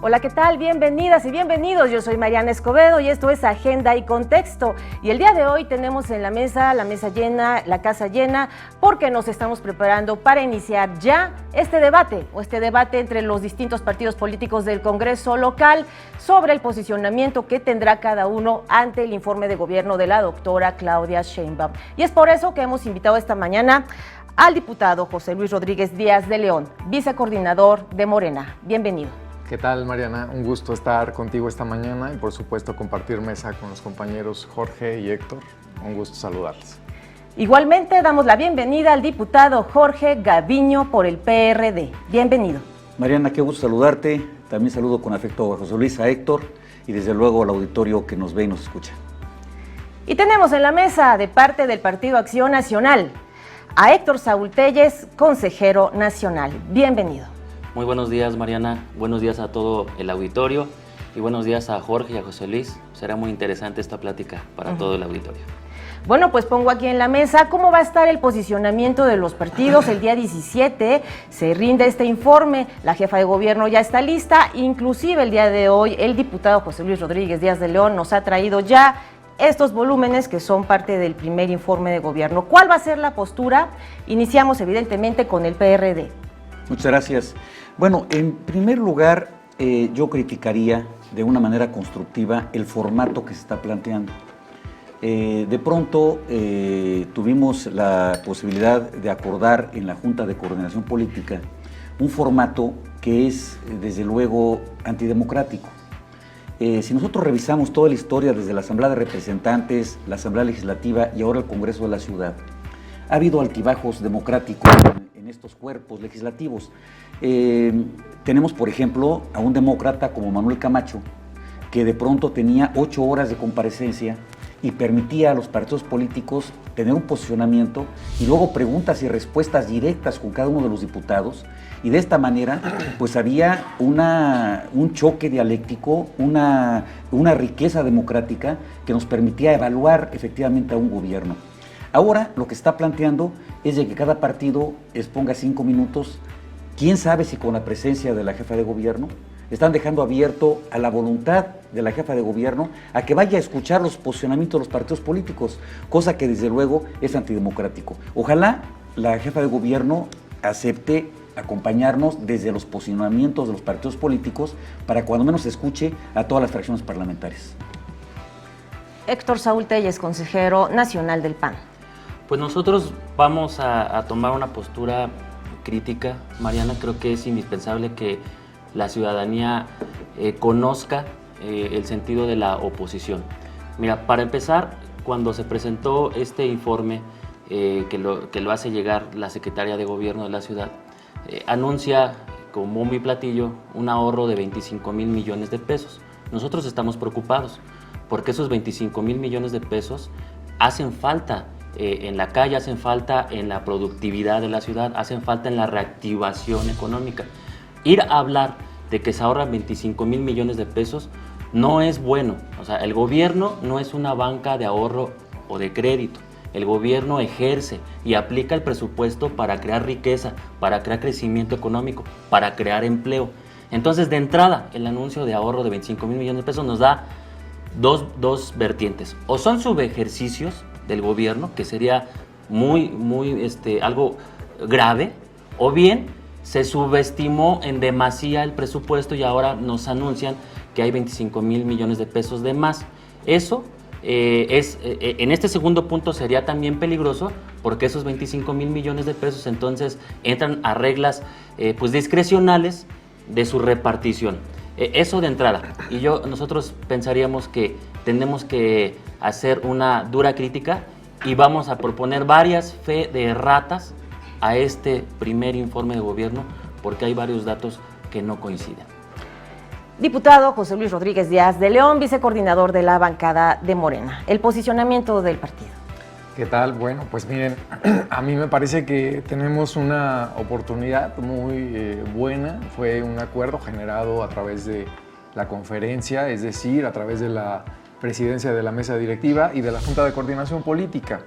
Hola, ¿qué tal? Bienvenidas y bienvenidos. Yo soy Mariana Escobedo y esto es Agenda y Contexto. Y el día de hoy tenemos en la mesa llena, la casa llena, porque nos estamos preparando para iniciar ya este debate entre los distintos partidos políticos del Congreso local sobre el posicionamiento que tendrá cada uno ante el informe de gobierno de la doctora Claudia Sheinbaum. Y es por eso que hemos invitado esta mañana al diputado José Luis Rodríguez Díaz de León, vicecoordinador de Morena. Bienvenido. ¿Qué tal, Mariana? Un gusto estar contigo esta mañana y por supuesto compartir mesa con los compañeros Jorge y Héctor. Un gusto saludarles. Igualmente damos la bienvenida al diputado Jorge Gaviño por el PRD. Bienvenido. Mariana, qué gusto saludarte. También saludo con afecto a José Luis, a Héctor y desde luego al auditorio que nos ve y nos escucha. Y tenemos en la mesa de parte del Partido Acción Nacional a Héctor Saúl Telles, consejero nacional. Bienvenido. Muy buenos días, Mariana. Buenos días a todo el auditorio y buenos días a Jorge y a José Luis. Será muy interesante esta plática para todo el auditorio. Bueno, pues pongo aquí en la mesa cómo va a estar el posicionamiento de los partidos. El día 17 se rinde este informe, la jefa de gobierno ya está lista, inclusive el día de hoy el diputado José Luis Rodríguez Díaz de León nos ha traído ya estos volúmenes que son parte del primer informe de gobierno. ¿Cuál va a ser la postura? Iniciamos evidentemente con el PRD. Muchas gracias. Bueno, en primer lugar, yo criticaría de una manera constructiva el formato que se está planteando. De pronto tuvimos la posibilidad de acordar en la Junta de Coordinación Política un formato que es, desde luego, antidemocrático. Si nosotros revisamos toda la historia desde la Asamblea de Representantes, la Asamblea Legislativa y ahora el Congreso de la Ciudad, ha habido altibajos democráticos en estos cuerpos legislativos. Tenemos, por ejemplo, a un demócrata como Manuel Camacho, que de pronto tenía 8 horas de comparecencia y permitía a los partidos políticos tener un posicionamiento y luego preguntas y respuestas directas con cada uno de los diputados. Y de esta manera, pues había un choque dialéctico, una riqueza democrática que nos permitía evaluar efectivamente a un gobierno. Ahora lo que está planteando es de que cada partido exponga 5 minutos. ¿Quién sabe si con la presencia de la jefa de gobierno? Están dejando abierto a la voluntad de la jefa de gobierno a que vaya a escuchar los posicionamientos de los partidos políticos, cosa que desde luego es antidemocrático. Ojalá la jefa de gobierno acepte acompañarnos desde los posicionamientos de los partidos políticos para cuando menos escuche a todas las fracciones parlamentarias. Héctor Saúl Telles, consejero nacional del PAN. Pues nosotros vamos a tomar una postura crítica, Mariana. Creo que es indispensable que la ciudadanía conozca el sentido de la oposición. Mira, para empezar, cuando se presentó este informe que lo hace llegar la secretaria de Gobierno de la ciudad, anuncia con bombo y platillo un ahorro de 25,000 millones de pesos. Nosotros estamos preocupados porque esos 25,000 millones de pesos hacen falta en la calle, hacen falta en la productividad de la ciudad, hacen falta en la reactivación económica. Ir a hablar de que se ahorran 25,000 millones de pesos no es bueno. O sea, el gobierno no es una banca de ahorro o de crédito. El gobierno ejerce y aplica el presupuesto para crear riqueza, para crear crecimiento económico, para crear empleo. Entonces, de entrada, el anuncio de ahorro de 25,000 millones de pesos nos da dos vertientes. O son subejercicios del gobierno, que sería algo grave, o bien se subestimó en demasía el presupuesto y ahora nos anuncian que hay 25,000 millones de pesos de más. Eso en este segundo punto sería también peligroso porque esos 25,000 millones de pesos entonces entran a reglas pues discrecionales de su repartición. Eso de entrada. Y nosotros pensaríamos que tenemos que hacer una dura crítica y vamos a proponer varias fe de erratas a este primer informe de gobierno porque hay varios datos que no coinciden. Diputado José Luis Rodríguez Díaz de León, vicecoordinador de la bancada de Morena. El posicionamiento del partido. ¿Qué tal? Bueno, pues miren, a mí me parece que tenemos una oportunidad muy buena. Fue un acuerdo generado a través de la conferencia, es decir, a través de la presidencia de la mesa directiva y de la Junta de Coordinación Política.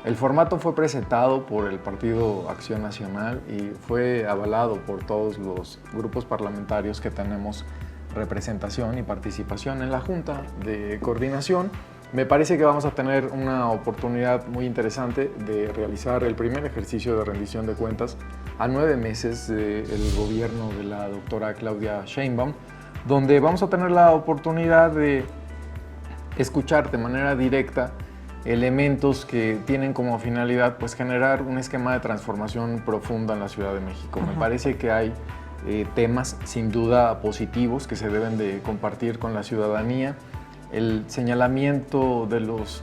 El formato fue presentado por el Partido Acción Nacional y fue avalado por todos los grupos parlamentarios que tenemos representación y participación en la Junta de Coordinación. Me parece que vamos a tener una oportunidad muy interesante de realizar el primer ejercicio de rendición de cuentas a 9 meses del gobierno de la doctora Claudia Sheinbaum, donde vamos a tener la oportunidad de escuchar de manera directa elementos que tienen como finalidad pues, generar un esquema de transformación profunda en la Ciudad de México. Me parece que hay temas sin duda positivos que se deben de compartir con la ciudadanía. El señalamiento de los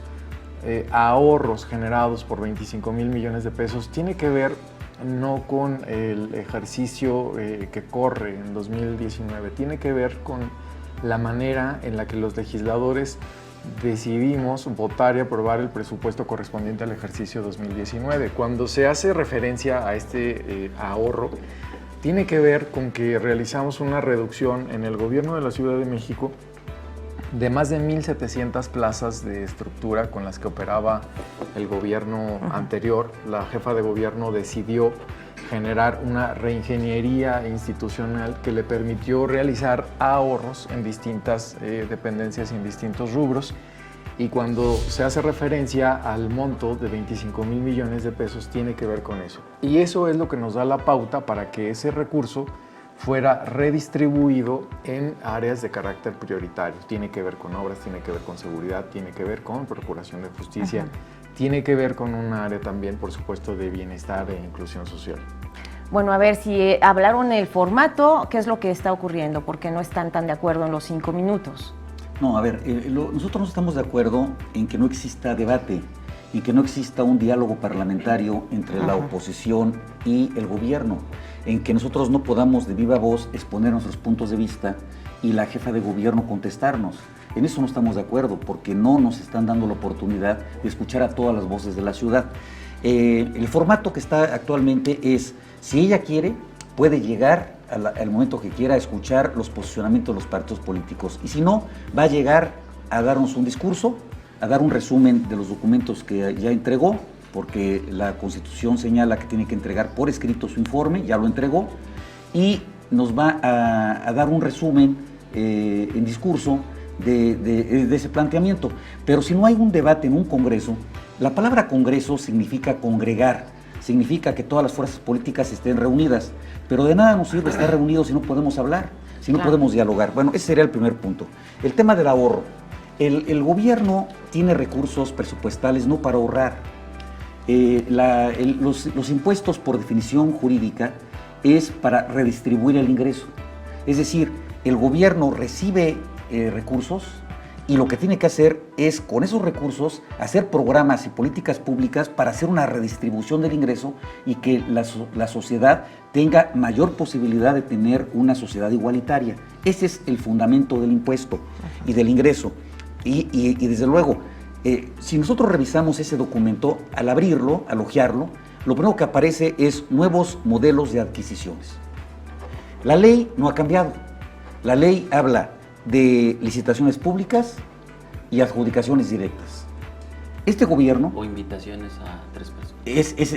ahorros generados por 25,000 millones de pesos tiene que ver no con el ejercicio que corre en 2019, tiene que ver con la manera en la que los legisladores decidimos votar y aprobar el presupuesto correspondiente al ejercicio 2019. Cuando se hace referencia a este ahorro, tiene que ver con que realizamos una reducción en el gobierno de la Ciudad de México de más de 1,700 plazas de estructura con las que operaba el gobierno anterior. La jefa de gobierno decidió generar una reingeniería institucional que le permitió realizar ahorros en distintas dependencias y en distintos rubros. Y cuando se hace referencia al monto de 25,000 millones de pesos, tiene que ver con eso. Y eso es lo que nos da la pauta para que ese recurso fuera redistribuido en áreas de carácter prioritario. Tiene que ver con obras, tiene que ver con seguridad, tiene que ver con procuración de justicia, tiene que ver con un área también, por supuesto, de bienestar e inclusión social. Bueno, a ver, si hablaron el formato, ¿qué es lo que está ocurriendo? Porque no están tan de acuerdo en los 5 minutos. No, a ver, nosotros no estamos de acuerdo en que no exista debate, en que no exista un diálogo parlamentario entre la oposición y el gobierno, en que nosotros no podamos de viva voz exponer nuestros puntos de vista y la jefa de gobierno contestarnos. En eso no estamos de acuerdo, porque no nos están dando la oportunidad de escuchar a todas las voces de la ciudad. El formato que está actualmente es, si ella quiere, puede llegar al momento que quiera a escuchar los posicionamientos de los partidos políticos. Y si no, va a llegar a darnos un discurso, a dar un resumen de los documentos que ya entregó, porque la Constitución señala que tiene que entregar por escrito su informe, ya lo entregó, y nos va a dar un resumen en discurso de ese planteamiento. Pero si no hay un debate en un congreso, la palabra congreso significa congregar, significa que todas las fuerzas políticas estén reunidas, pero de nada nos sirve estar reunidos si no podemos hablar, si no podemos dialogar. Bueno, ese sería el primer punto. El tema del ahorro. El gobierno tiene recursos presupuestales no para ahorrar. Los impuestos, por definición jurídica, es para redistribuir el ingreso. Es decir, el gobierno recibe recursos y lo que tiene que hacer es, con esos recursos, hacer programas y políticas públicas para hacer una redistribución del ingreso y que la sociedad tenga mayor posibilidad de tener una sociedad igualitaria. Ese es el fundamento del impuesto y del ingreso. Y desde luego, si nosotros revisamos ese documento, al abrirlo, al hojearlo, lo primero que aparece es nuevos modelos de adquisiciones. La ley no ha cambiado. La ley habla de licitaciones públicas y adjudicaciones directas. Este gobierno... O invitaciones a 3 pesos.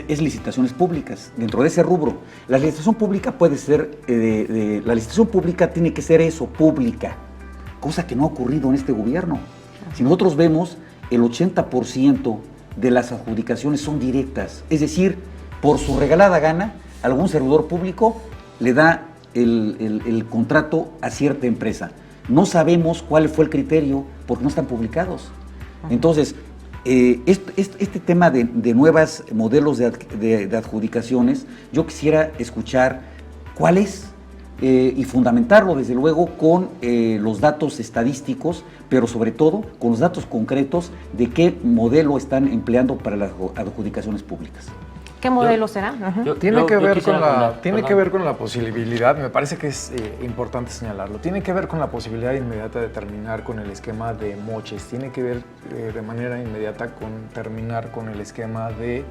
Es licitaciones públicas, dentro de ese rubro. La licitación pública puede ser... la licitación pública tiene que ser eso, pública, cosa que no ha ocurrido en este gobierno. Si nosotros vemos, el 80% de las adjudicaciones son directas, es decir, por su regalada gana, algún servidor público le da el contrato a cierta empresa. No sabemos cuál fue el criterio porque no están publicados. Entonces, este tema de nuevos modelos de adjudicaciones, yo quisiera escuchar cuáles y fundamentarlo, desde luego, con los datos estadísticos, pero sobre todo con los datos concretos de qué modelo están empleando para las adjudicaciones públicas. ¿Qué modelo será? Tiene que ver con la posibilidad, me parece que es importante señalarlo, tiene que ver con la posibilidad inmediata de terminar con el esquema de moches, tiene que ver de manera inmediata con terminar con el esquema de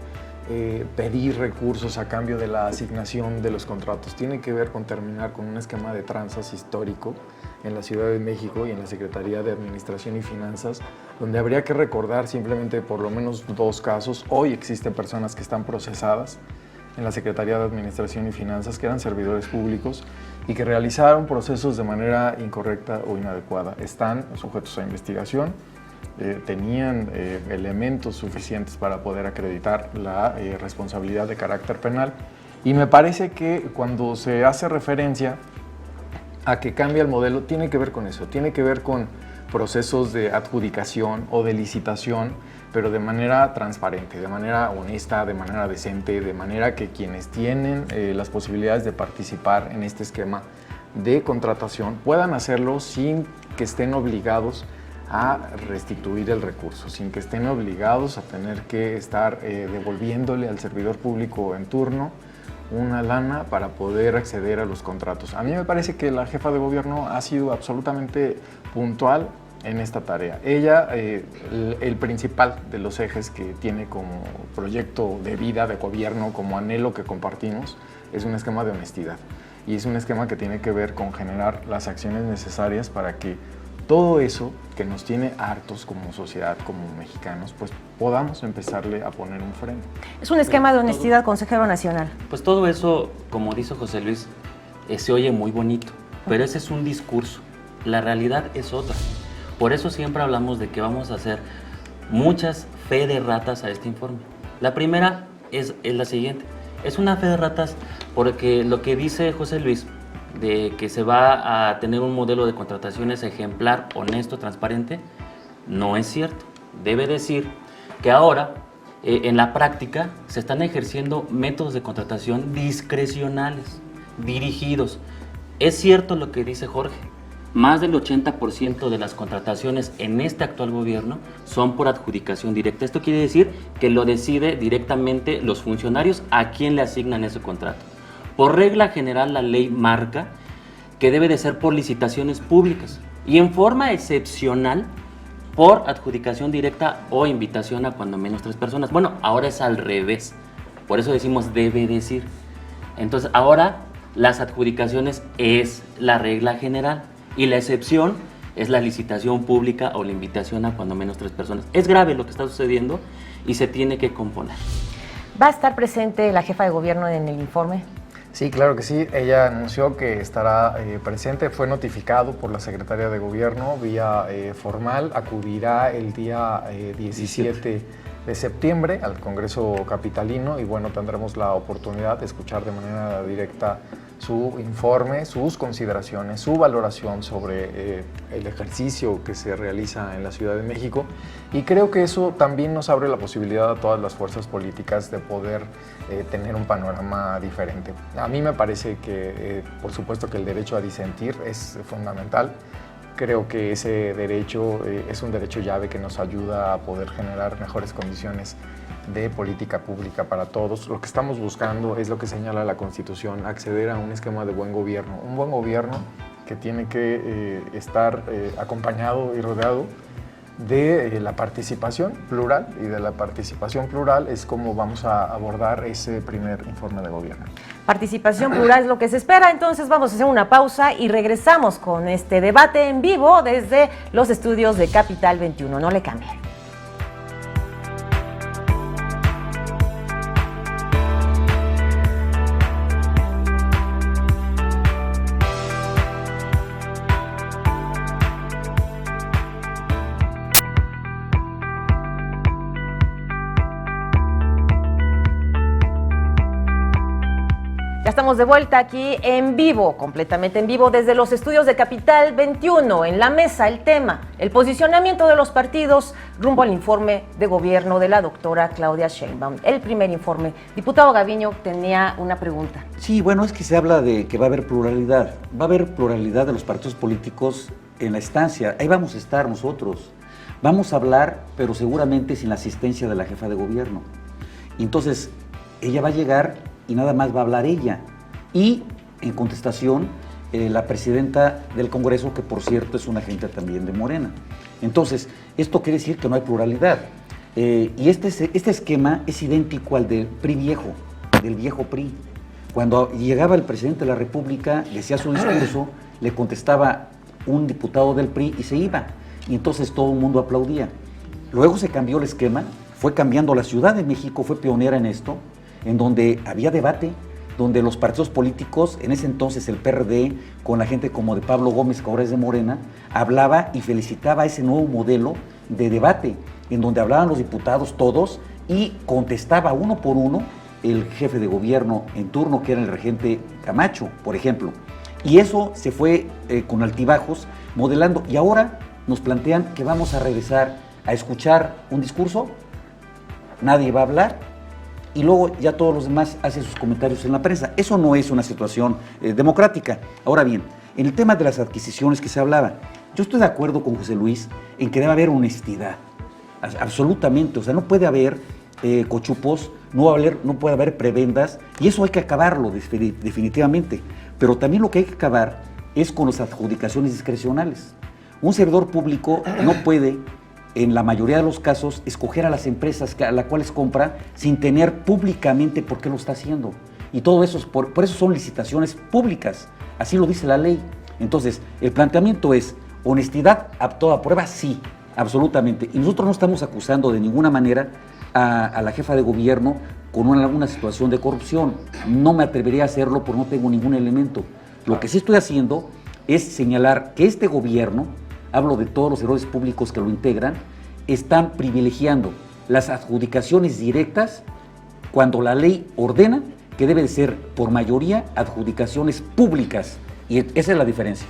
pedir recursos a cambio de la asignación de los contratos, tiene que ver con terminar con un esquema de tranzas histórico en la Ciudad de México y en la Secretaría de Administración y Finanzas, donde habría que recordar simplemente por lo menos 2 casos. Hoy existen personas que están procesadas en la Secretaría de Administración y Finanzas que eran servidores públicos y que realizaron procesos de manera incorrecta o inadecuada. Están sujetos a investigación, tenían elementos suficientes para poder acreditar la responsabilidad de carácter penal, y me parece que cuando se hace referencia a que cambia el modelo, tiene que ver con eso, tiene que ver con procesos de adjudicación o de licitación, pero de manera transparente, de manera honesta, de manera decente, de manera que quienes tienen las posibilidades de participar en este esquema de contratación puedan hacerlo sin que estén obligados a restituir el recurso, sin que estén obligados a tener que estar devolviéndole al servidor público en turno una lana para poder acceder a los contratos. A mí me parece que la jefa de gobierno ha sido absolutamente puntual en esta tarea. Ella, el principal de los ejes que tiene como proyecto de vida, de gobierno, como anhelo que compartimos, es un esquema de honestidad. Y es un esquema que tiene que ver con generar las acciones necesarias para que todo eso que nos tiene hartos como sociedad, como mexicanos, pues podamos empezarle a poner un freno. Es un esquema de honestidad, consejero nacional. Pues todo eso, como dice José Luis, se oye muy bonito, pero ese es un discurso. La realidad es otra. Por eso siempre hablamos de que vamos a hacer muchas fe de ratas a este informe. La primera es la siguiente. Es una fe de ratas porque lo que dice José Luis, de que se va a tener un modelo de contrataciones ejemplar, honesto, transparente, no es cierto. Debe decir que ahora, en la práctica, se están ejerciendo métodos de contratación discrecionales, dirigidos. Es cierto lo que dice Jorge, más del 80% de las contrataciones en este actual gobierno son por adjudicación directa. Esto quiere decir que lo decide directamente los funcionarios a quién le asignan ese contrato. Por regla general, la ley marca que debe de ser por licitaciones públicas y en forma excepcional por adjudicación directa o invitación a cuando menos 3 personas. Bueno, ahora es al revés, por eso decimos debe decir. Entonces ahora las adjudicaciones es la regla general y la excepción es la licitación pública o la invitación a cuando menos 3 personas. Es grave lo que está sucediendo y se tiene que componer. ¿Va a estar presente la jefa de gobierno en el informe? Sí, claro que sí. Ella anunció que estará presente, fue notificado por la Secretaría de Gobierno vía formal, acudirá el día 17 de septiembre al Congreso Capitalino y bueno, tendremos la oportunidad de escuchar de manera directa su informe, sus consideraciones, su valoración sobre el ejercicio que se realiza en la Ciudad de México y creo que eso también nos abre la posibilidad a todas las fuerzas políticas de poder tener un panorama diferente. A mí me parece que, por supuesto, que el derecho a disentir es fundamental. Creo que ese derecho es un derecho llave que nos ayuda a poder generar mejores condiciones de política pública para todos. Lo que estamos buscando es lo que señala la Constitución, acceder a un esquema de buen gobierno. Un buen gobierno que tiene que estar acompañado y rodeado de la participación plural, y de la participación plural es como vamos a abordar ese primer informe de gobierno. Participación plural es lo que se espera, entonces vamos a hacer una pausa y regresamos con este debate en vivo desde los estudios de Capital 21. No le cambien. Ya estamos de vuelta aquí en vivo, completamente en vivo, desde los estudios de Capital 21. En la mesa el tema, el posicionamiento de los partidos rumbo al informe de gobierno de la doctora Claudia Sheinbaum. El primer informe. Diputado Gaviño tenía una pregunta. Sí, bueno, es que se habla de que va a haber pluralidad. Va a haber pluralidad de los partidos políticos en la estancia. Ahí vamos a estar nosotros. Vamos a hablar, pero seguramente sin la asistencia de la jefa de gobierno. Y entonces, ella va a llegar y nada más va a hablar ella. Y en contestación, la presidenta del Congreso, que por cierto es una agente también de Morena. Entonces, esto quiere decir que no hay pluralidad. Y este esquema es idéntico al del PRI viejo, del viejo PRI. Cuando llegaba el presidente de la República, decía su discurso, le contestaba un diputado del PRI y se iba. Y entonces todo el mundo aplaudía. Luego se cambió el esquema, fue cambiando. La Ciudad de México fue pionera en esto, en donde había debate, donde los partidos políticos, en ese entonces el PRD, con la gente como de Pablo Gómez, que ahora es de Morena, hablaba y felicitaba ese nuevo modelo de debate, en donde hablaban los diputados todos y contestaba uno por uno el jefe de gobierno en turno, que era el regente Camacho, por ejemplo. Y eso se fue con altibajos modelando. Y ahora nos plantean que vamos a regresar a escuchar un discurso, nadie va a hablar, y luego ya todos los demás hacen sus comentarios en la prensa. Eso no es una situación democrática. Ahora bien, en el tema de las adquisiciones que se hablaba, yo estoy de acuerdo con José Luis en que debe haber honestidad, absolutamente. O sea, no puede haber cochupos, no puede haber prebendas, y eso hay que acabarlo definitivamente. Pero también lo que hay que acabar es con las adjudicaciones discrecionales. Un servidor público no puede, en la mayoría de los casos, escoger a las empresas a las cuales compra sin tener públicamente por qué lo está haciendo. Y todo eso, por eso son licitaciones públicas, así lo dice la ley. Entonces, el planteamiento es, honestidad a toda prueba, sí, absolutamente. Y nosotros no estamos acusando de ninguna manera a la jefa de gobierno con alguna situación de corrupción. No me atrevería a hacerlo porque no tengo ningún elemento. Lo que sí estoy haciendo es señalar que este gobierno, hablo de todos los servidores públicos que lo integran, están privilegiando las adjudicaciones directas cuando la ley ordena que debe de ser por mayoría adjudicaciones públicas. Y esa es la diferencia.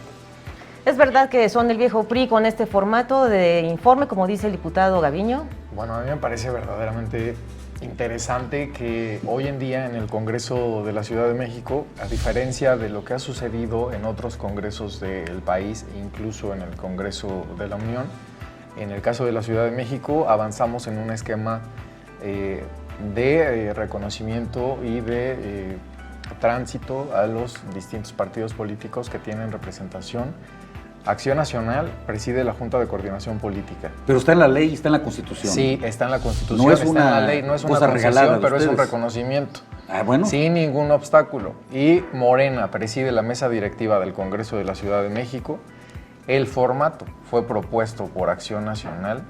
¿Es verdad que son el viejo PRI con este formato de informe, como dice el diputado Gaviño? Bueno, a mí me parece verdaderamente interesante que hoy en día en el Congreso de la Ciudad de México, a diferencia de lo que ha sucedido en otros congresos del país, incluso en el Congreso de la Unión, en el caso de la Ciudad de México avanzamos en un esquema de reconocimiento y de tránsito a los distintos partidos políticos que tienen representación. Acción Nacional preside la Junta de Coordinación Política. Pero está en la ley y está en la Constitución. Sí, está en la Constitución, no es está una en la ley, no es una cosa concesión, regalada pero es un ustedes. reconocimiento. Ah, bueno. Sin ningún obstáculo. Y Morena preside la mesa directiva del Congreso de la Ciudad de México. El formato fue propuesto por Acción Nacional.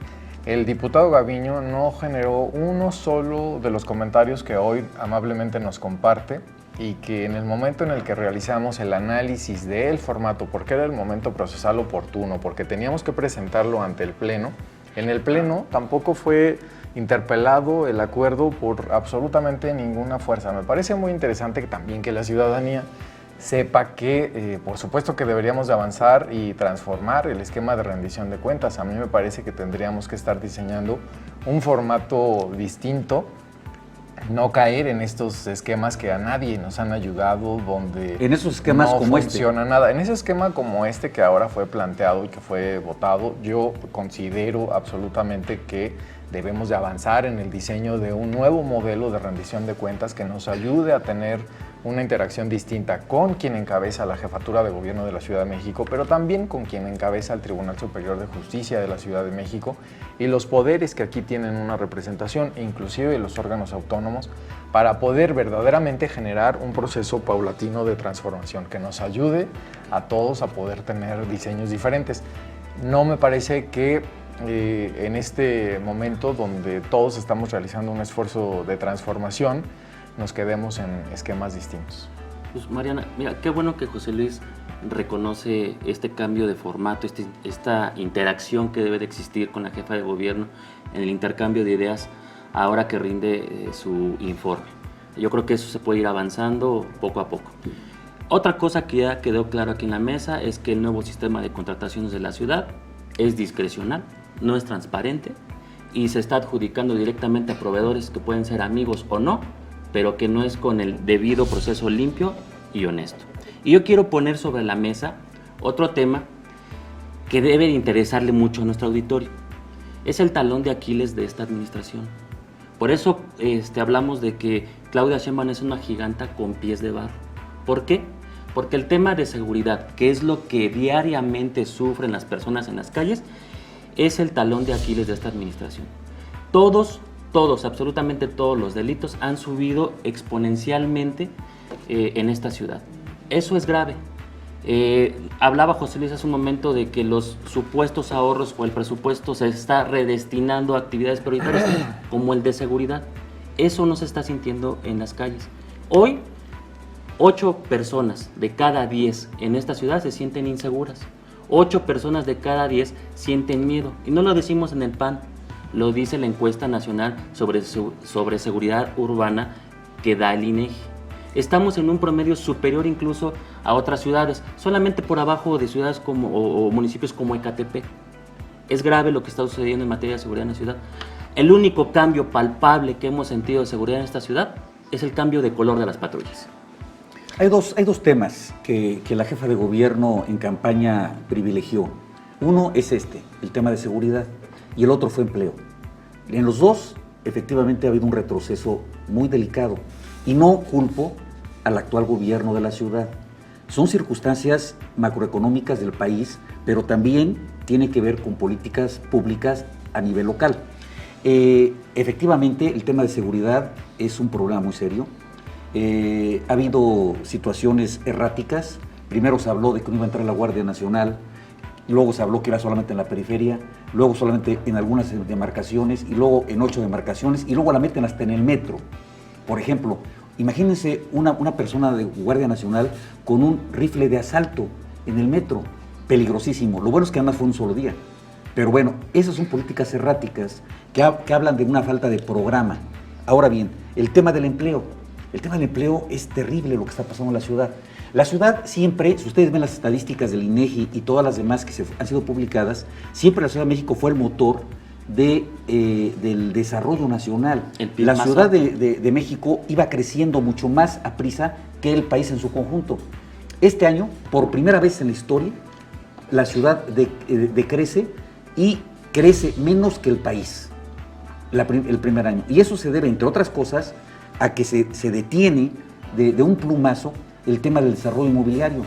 El diputado Gaviño no generó uno solo de los comentarios que hoy amablemente nos comparte, y que en el momento en el que realizamos el análisis del formato, porque era el momento procesal oportuno, porque teníamos que presentarlo ante el Pleno, en el Pleno tampoco fue interpelado el acuerdo por absolutamente ninguna fuerza. Me parece muy interesante que también que la ciudadanía sepa que, por supuesto que deberíamos de avanzar y transformar el esquema de rendición de cuentas. A mí me parece que tendríamos que estar diseñando un formato distinto, no caer en estos esquemas que a nadie nos han ayudado, donde en esos esquemas no como funciona nada. En ese esquema como este que ahora fue planteado y que fue votado, yo considero absolutamente que debemos de avanzar en el diseño de un nuevo modelo de rendición de cuentas que nos ayude a tener una interacción distinta con quien encabeza la jefatura de gobierno de la Ciudad de México, pero también con quien encabeza el Tribunal Superior de Justicia de la Ciudad de México y los poderes que aquí tienen una representación, inclusive los órganos autónomos, para poder verdaderamente generar un proceso paulatino de transformación que nos ayude a todos a poder tener diseños diferentes. No me parece que en este momento donde todos estamos realizando un esfuerzo de transformación, nos quedemos en esquemas distintos. Pues Mariana, mira, qué bueno que José Luis reconoce este cambio de formato, esta interacción que debe de existir con la jefa de gobierno en el intercambio de ideas ahora que rinde su informe. Yo creo que eso se puede ir avanzando poco a poco. Otra cosa que ya quedó claro aquí en la mesa es que el nuevo sistema de contrataciones de la ciudad es discrecional, no es transparente y se está adjudicando directamente a proveedores que pueden ser amigos o no, pero que no es con el debido proceso limpio y honesto. Y yo quiero poner sobre la mesa otro tema que debe de interesarle mucho a nuestro auditorio. Es el talón de Aquiles de esta administración. Por eso hablamos de que Claudia Sheinbaum es una giganta con pies de barro. ¿Por qué? Porque el tema de seguridad, que es lo que diariamente sufren las personas en las calles, es el talón de Aquiles de esta administración. Todos, absolutamente todos los delitos han subido exponencialmente en esta ciudad. Eso es grave. Hablaba José Luis hace un momento de que los supuestos ahorros o el presupuesto se está redestinando a actividades prioritarias como el de seguridad. Eso no se está sintiendo en las calles. Hoy 8 personas de cada 10 en esta ciudad se sienten inseguras. 8 personas de cada 10 sienten miedo. Y no lo decimos en el PAN, lo dice la encuesta nacional sobre seguridad urbana que da el INEGI. Estamos en un promedio superior incluso a otras ciudades, solamente por abajo de ciudades o municipios como Ecatepec. Es grave lo que está sucediendo en materia de seguridad en la ciudad. El único cambio palpable que hemos sentido de seguridad en esta ciudad es el cambio de color de las patrullas. Hay dos temas que la jefa de gobierno en campaña privilegió. Uno es el tema de seguridad, y el otro fue empleo. En los dos, efectivamente, ha habido un retroceso muy delicado, y no culpo al actual gobierno de la ciudad. Son circunstancias macroeconómicas del país, pero también tiene que ver con políticas públicas a nivel local. Efectivamente, el tema de seguridad es un problema muy serio. Ha habido situaciones erráticas. Primero se habló de que no iba a entrar la Guardia Nacional, luego se habló que era solamente en la periferia, luego solamente en algunas demarcaciones, y luego en 8 demarcaciones, y luego la meten hasta en el metro. Por ejemplo, imagínense una persona de Guardia Nacional con un rifle de asalto en el metro, peligrosísimo. Lo bueno es que además fue un solo día. Pero bueno, esas son políticas erráticas que hablan de una falta de programa. Ahora bien, el tema del empleo. El tema del empleo es terrible lo que está pasando en la ciudad. La ciudad siempre, si ustedes ven las estadísticas del INEGI y todas las demás que han sido publicadas, siempre la Ciudad de México fue el motor del desarrollo nacional. La Ciudad de México iba creciendo mucho más a prisa que el país en su conjunto. Este año, por primera vez en la historia, la ciudad decrece y crece menos que el país el primer año. Y eso se debe, entre otras cosas, a que se detiene de un plumazo el tema del desarrollo inmobiliario.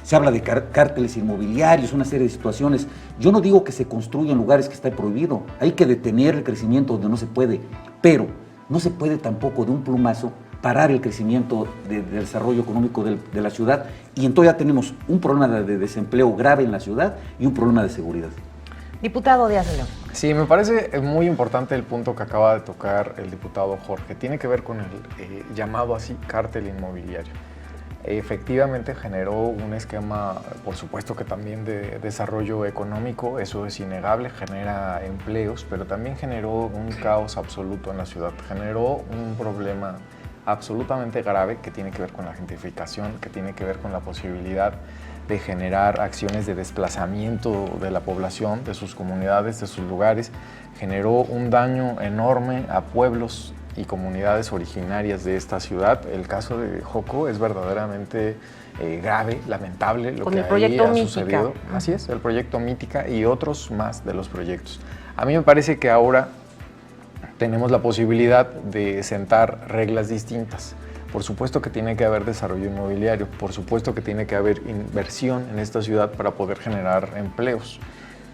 Se habla de cárteles inmobiliarios, una serie de situaciones. Yo no digo que se construya en lugares que está prohibido, hay que detener el crecimiento donde no se puede, pero no se puede tampoco de un plumazo parar el crecimiento del desarrollo económico de la ciudad, y entonces ya tenemos un problema de desempleo grave en la ciudad y un problema de seguridad. Diputado Díaz de León. Sí, me parece muy importante el punto que acaba de tocar el diputado Jorge. Tiene que ver con el llamado así cártel inmobiliario. Efectivamente generó un esquema, por supuesto que también de desarrollo económico, eso es innegable, genera empleos, pero también generó un caos absoluto en la ciudad. Generó un problema absolutamente grave que tiene que ver con la gentrificación, que tiene que ver con la posibilidad de generar acciones de desplazamiento de la población, de sus comunidades, de sus lugares. Generó un daño enorme a pueblos y comunidades originarias de esta ciudad. El caso de Joco es verdaderamente grave, lamentable lo que ahí ha sucedido. Así es, el proyecto Mítica y otros más de los proyectos. A mí me parece que ahora tenemos la posibilidad de sentar reglas distintas. Por supuesto que tiene que haber desarrollo inmobiliario, por supuesto que tiene que haber inversión en esta ciudad para poder generar empleos.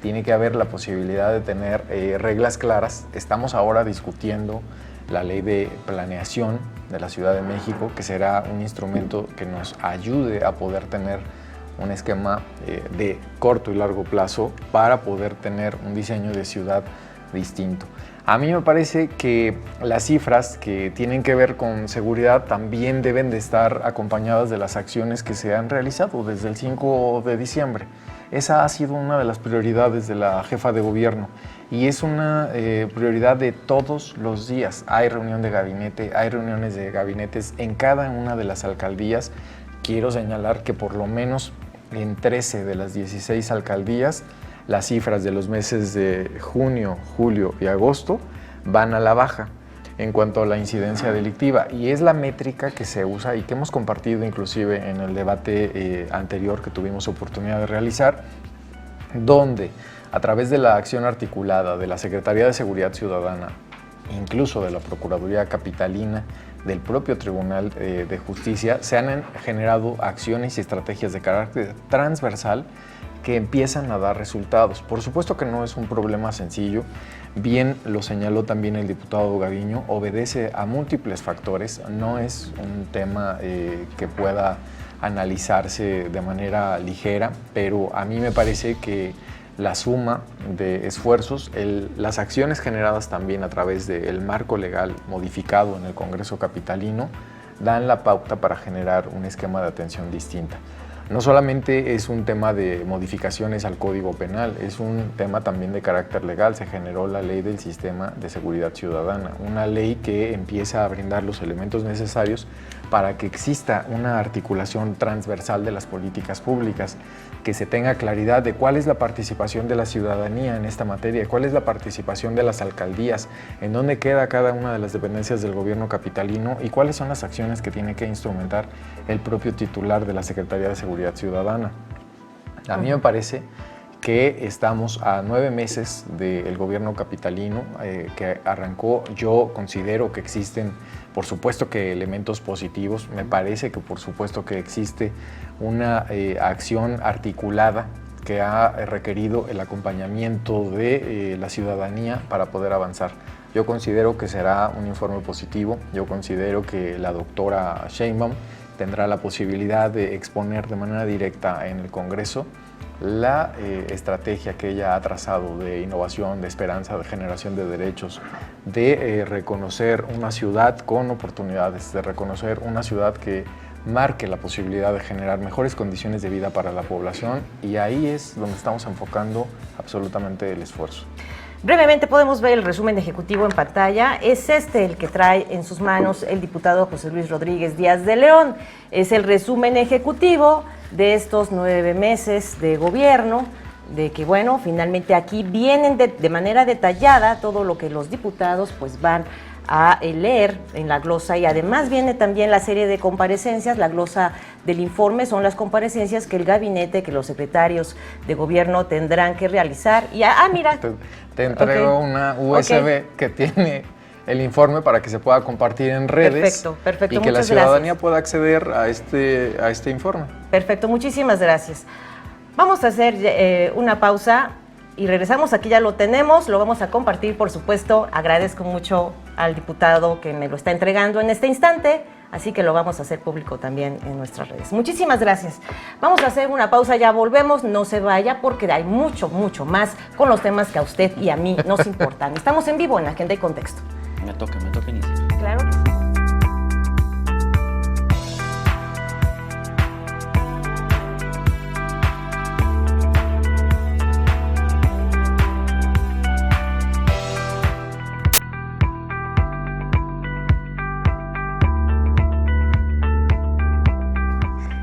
Tiene que haber la posibilidad de tener reglas claras. Estamos ahora discutiendo la ley de planeación de la Ciudad de México, que será un instrumento que nos ayude a poder tener un esquema de corto y largo plazo para poder tener un diseño de ciudad distinto. A mí me parece que las cifras que tienen que ver con seguridad también deben de estar acompañadas de las acciones que se han realizado desde el 5 de diciembre. Esa ha sido una de las prioridades de la jefa de gobierno y es una prioridad de todos los días. Hay reunión de gabinete, hay reuniones de gabinetes en cada una de las alcaldías. Quiero señalar que por lo menos en 13 de las 16 alcaldías las cifras de los meses de junio, julio y agosto van a la baja en cuanto a la incidencia delictiva, y es la métrica que se usa y que hemos compartido inclusive en el debate anterior que tuvimos oportunidad de realizar, donde a través de la acción articulada de la Secretaría de Seguridad Ciudadana, incluso de la Procuraduría Capitalina, del propio Tribunal de Justicia, se han generado acciones y estrategias de carácter transversal que empiezan a dar resultados. Por supuesto que no es un problema sencillo, bien lo señaló también el diputado Gaviño, obedece a múltiples factores, no es un tema que pueda analizarse de manera ligera, pero a mí me parece que la suma de esfuerzos, las acciones generadas también a través del marco legal modificado en el Congreso Capitalino, dan la pauta para generar un esquema de atención distinta. No solamente es un tema de modificaciones al Código Penal, es un tema también de carácter legal. Se generó la Ley del Sistema de Seguridad Ciudadana, una ley que empieza a brindar los elementos necesarios para que exista una articulación transversal de las políticas públicas, que se tenga claridad de cuál es la participación de la ciudadanía en esta materia, cuál es la participación de las alcaldías, en dónde queda cada una de las dependencias del gobierno capitalino y cuáles son las acciones que tiene que instrumentar el propio titular de la Secretaría de Seguridad Ciudadana. A mí me parece que estamos a 9 meses del gobierno capitalino que arrancó. Yo considero que existen, por supuesto, que elementos positivos. Me parece que por supuesto que existe una acción articulada que ha requerido el acompañamiento de la ciudadanía para poder avanzar. Yo considero que será un informe positivo. Yo considero que la doctora Sheinbaum tendrá la posibilidad de exponer de manera directa en el Congreso la estrategia que ella ha trazado de innovación, de esperanza, de generación de derechos, de reconocer una ciudad con oportunidades, de reconocer una ciudad que marque la posibilidad de generar mejores condiciones de vida para la población, y ahí es donde estamos enfocando absolutamente el esfuerzo. Brevemente podemos ver el resumen ejecutivo en pantalla. Es este el que trae en sus manos el diputado José Luis Rodríguez Díaz de León. Es el resumen ejecutivo de estos 9 meses de gobierno, de que, bueno, finalmente aquí vienen de manera detallada todo lo que los diputados pues van a leer en la glosa, y además viene también la serie de comparecencias. La glosa del informe son las comparecencias que el gabinete, que los secretarios de gobierno tendrán que realizar. Y mira, te entrego una USB que tiene el informe para que se pueda compartir en redes. Perfecto, y que la ciudadanía pueda acceder a este informe. Perfecto, muchísimas gracias. Vamos a hacer una pausa y regresamos. Aquí ya lo tenemos, lo vamos a compartir, por supuesto. Agradezco mucho al diputado que me lo está entregando en este instante, así que lo vamos a hacer público también en nuestras redes. Muchísimas gracias. Vamos a hacer una pausa, ya volvemos, no se vaya porque hay mucho, mucho más con los temas que a usted y a mí nos importan. Estamos en vivo en Agenda y Contexto. Me toca iniciar. Claro que sí.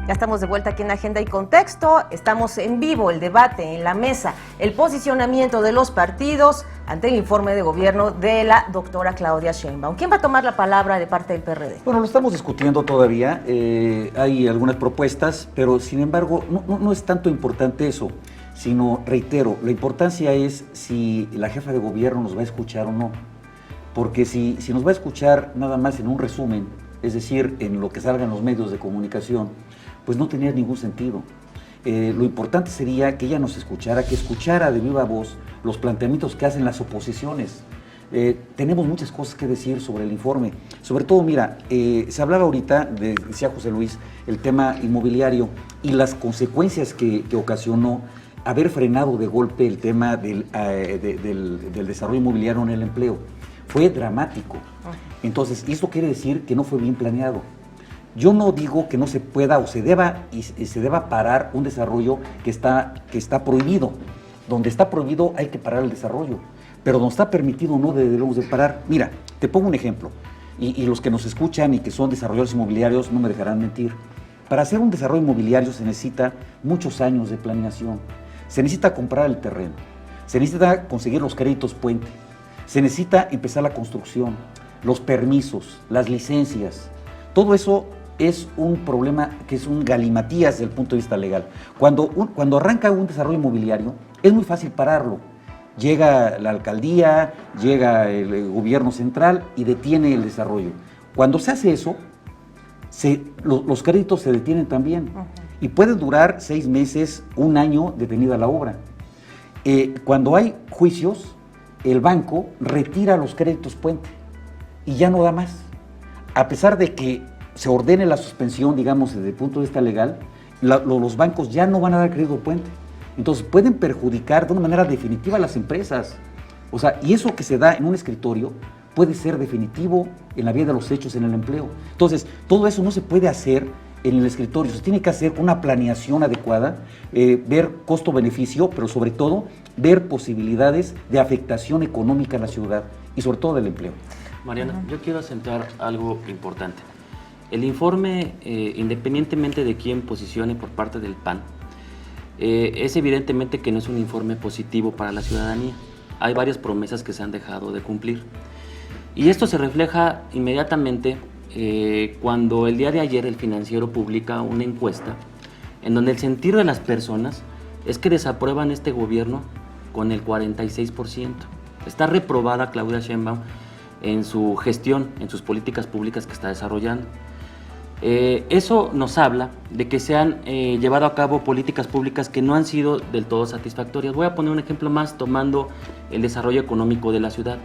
Ya estamos de vuelta aquí en Agenda y Contexto. Estamos en vivo, el debate en la mesa, el posicionamiento de los partidos ante el informe de gobierno de la doctora Claudia Sheinbaum. ¿Quién va a tomar la palabra de parte del PRD? Bueno, lo estamos discutiendo todavía. Hay algunas propuestas, pero sin embargo no es tanto importante eso, sino, reitero, la importancia es si la jefa de gobierno nos va a escuchar o no. Porque si nos va a escuchar nada más en un resumen, es decir, en lo que salga en los medios de comunicación, pues no tenía ningún sentido. Lo importante sería que ella nos escuchara, que escuchara de viva voz los planteamientos que hacen las oposiciones. Tenemos muchas cosas que decir sobre el informe. Sobre todo, mira, se hablaba ahorita, decía José Luis, el tema inmobiliario y las consecuencias que ocasionó haber frenado de golpe el tema del desarrollo inmobiliario en el empleo. Fue dramático. Entonces, esto quiere decir que no fue bien planeado. Yo no digo que no se pueda o se deba parar un desarrollo que está prohibido. Donde está prohibido hay que parar el desarrollo, pero donde está permitido no debemos de parar. Mira, te pongo un ejemplo, y los que nos escuchan y que son desarrolladores inmobiliarios no me dejarán mentir. Para hacer un desarrollo inmobiliario se necesita muchos años de planeación. Se necesita comprar el terreno, se necesita conseguir los créditos puente, se necesita empezar la construcción, los permisos, las licencias. Todo eso es un problema que es un galimatías desde el punto de vista legal. Cuando arranca un desarrollo inmobiliario, es muy fácil pararlo. Llega la alcaldía, llega el gobierno central y detiene el desarrollo. Cuando se hace eso, los créditos se detienen también. Y puede durar 6 meses, 1 año detenida la obra. Cuando hay juicios, el banco retira los créditos puente y ya no da más. A pesar de que se ordene la suspensión, digamos, desde el punto de vista legal, los bancos ya no van a dar crédito puente. Entonces pueden perjudicar de una manera definitiva a las empresas. O sea, y eso que se da en un escritorio puede ser definitivo en la vía de los hechos en el empleo. Entonces, todo eso no se puede hacer en el escritorio, se tiene que hacer una planeación adecuada, ver costo-beneficio, pero sobre todo ver posibilidades de afectación económica en la ciudad y sobre todo del empleo. Mariana, yo quiero acentuar algo importante. El informe, independientemente de quién posicione por parte del PAN, es evidentemente que no es un informe positivo para la ciudadanía. Hay varias promesas que se han dejado de cumplir. Y esto se refleja inmediatamente cuando el día de ayer el Financiero publica una encuesta en donde el sentir de las personas es que desaprueban este gobierno con el 46%. Está reprobada Claudia Sheinbaum en su gestión, en sus políticas públicas que está desarrollando. Eso nos habla de que se han llevado a cabo políticas públicas que no han sido del todo satisfactorias. Voy a poner un ejemplo más tomando el desarrollo económico de la ciudad.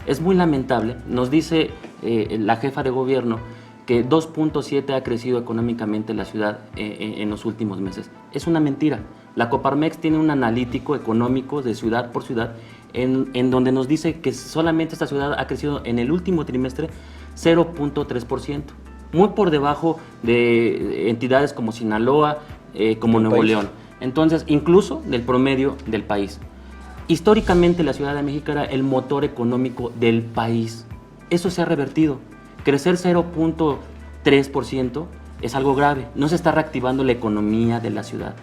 Es muy lamentable, nos dice la jefa de gobierno que 2.7 ha crecido económicamente la ciudad en los últimos meses. Es una mentira. La Coparmex tiene un analítico económico de ciudad por ciudad en donde nos dice que solamente esta ciudad ha crecido en el último trimestre 0.3%, muy por debajo de entidades como Sinaloa, como Nuevo León. Entonces, incluso del promedio del país. Históricamente la Ciudad de México era el motor económico del país. Eso se ha revertido. Crecer 0.3% es algo grave. No se está reactivando la economía de la ciudad.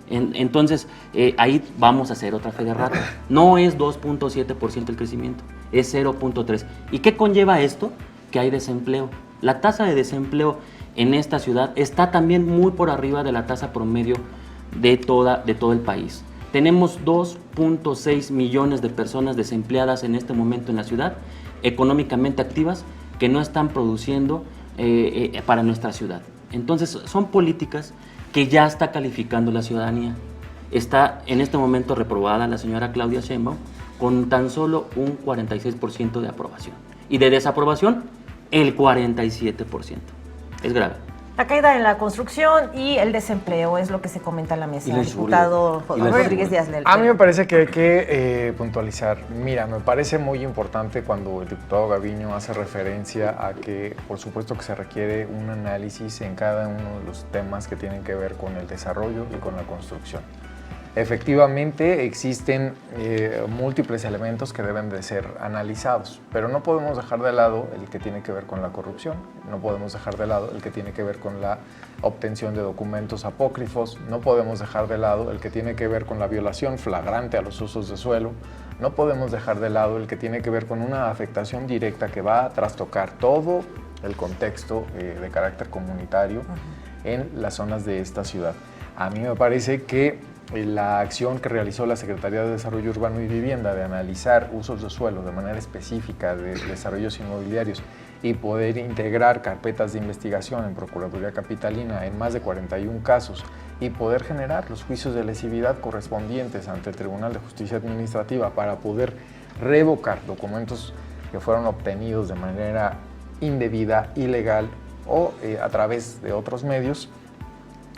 Entonces, ahí vamos a hacer otra fe de rato. No es 2.7% el crecimiento, es 0.3%. ¿Y qué conlleva esto? Que hay desempleo. La tasa de desempleo en esta ciudad está también muy por arriba de la tasa promedio de todo el país. Tenemos 2.6 millones de personas desempleadas en este momento en la ciudad, económicamente activas, que no están produciendo para nuestra ciudad. Entonces, son políticas que ya está calificando la ciudadanía. Está en este momento reprobada la señora Claudia Sheinbaum con tan solo un 46% de aprobación. Y de desaprobación, el 47%. Es grave. La caída en la construcción y el desempleo es lo que se comenta en la mesa. Diputado Rodríguez Díaz Lerche. A mí me parece que hay que puntualizar. Mira, me parece muy importante cuando el diputado Gaviño hace referencia a que, por supuesto, que se requiere un análisis en cada uno de los temas que tienen que ver con el desarrollo y con la construcción. Efectivamente, existen múltiples elementos que deben de ser analizados, pero no podemos dejar de lado el que tiene que ver con la corrupción, no podemos dejar de lado el que tiene que ver con la obtención de documentos apócrifos, no podemos dejar de lado el que tiene que ver con la violación flagrante a los usos de suelo, no podemos dejar de lado el que tiene que ver con una afectación directa que va a trastocar todo el contexto de carácter comunitario en las zonas de esta ciudad. A mí me parece que la acción que realizó la Secretaría de Desarrollo Urbano y Vivienda de analizar usos de suelo de manera específica de desarrollos inmobiliarios y poder integrar carpetas de investigación en Procuraduría Capitalina en más de 41 casos y poder generar los juicios de lesividad correspondientes ante el Tribunal de Justicia Administrativa para poder revocar documentos que fueron obtenidos de manera indebida, ilegal o a través de otros medios,